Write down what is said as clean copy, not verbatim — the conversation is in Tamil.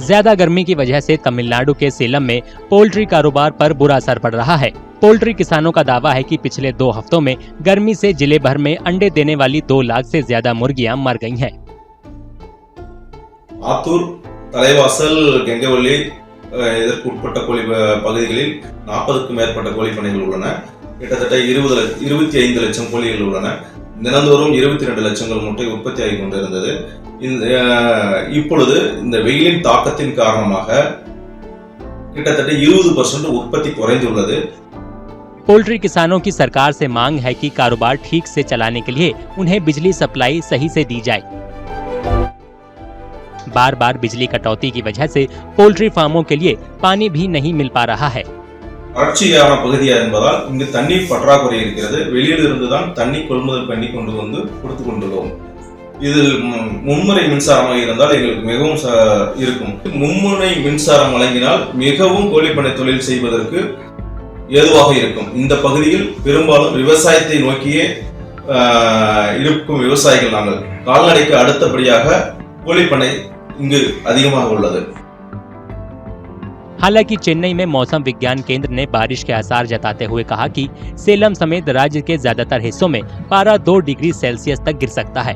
ज्यादा गर्मी की वजह से तमिलनाडु के सेलम में पोल्ट्री कारोबार पर बुरा असर पड़ रहा है। पोल्ट्री किसानों का दावा है कि पिछले 2 हफ्तों में गर्मी से जिले भर में अंडे देने वाली 2 लाख से ज्यादा मुर्गियां मर गई हैं। ஆத்தூர், தலைவாசல், கெங்கவள்ளி இதற்கு உட்பட்ட கோழி பகுதிகளில் 40க்கும் மேற்பட்ட கோழி பண்ணைகள் உள்ளன. கிட்டத்தட்ட 25 லட்சம் கோழிகள் உள்ளன. தினந்தோறும் 22 லட்சங்கள் முட்டை உற்பத்தி ஆகிக் கொண்டிருந்தது. இப்பொழுது இந்த வெயிலின் தாக்கத்தின் காரணமாக கிட்டத்தட்ட 20% உற்பத்தி குறைந்துள்ளது. पोल्ट्री किसानों की सरकार से मांग है कि कारोबार ठीक से चलाने के लिए उन्हें बिजली सप्लाई सही से दी जाए। बार बार बिजली कटौती की वजह से पोल्ट्री फार्मों के लिए पानी भी नहीं मिल पा रहा है। வறட்சியான பகுதியா என்பதால் இங்கு தண்ணீர் பற்றாக்குறை இருக்கிறது. வெளியில் இருந்துதான் தண்ணீர் கொள்முதல் பண்ணி கொண்டு வந்து கொடுத்து கொண்டுள்ளோம். இதில் மும்முனை மின்சாரமாக இருந்தால் எங்களுக்கு மிகவும் இருக்கும். மும்முனை மின்சாரம் வழங்கினால் மிகவும் கோழிப்பண்ணை தொழில் செய்வதற்கு ஏதுவாக இருக்கும். இந்த பகுதியில் பெரும்பாலும் விவசாயத்தை நோக்கியே இருக்கும் விவசாயிகள் நாங்கள். கால்நடைக்கு அடுத்தபடியாக கோழிப்பண்ணை இங்கு அதிகமாக உள்ளது. हालांकि चेन्नई में मौसम विज्ञान केंद्र ने बारिश के आसार जताते हुए कहा कि सेलम समेत राज्य के ज्यादातर हिस्सों में पारा 2 डिग्री सेल्सियस तक गिर सकता है।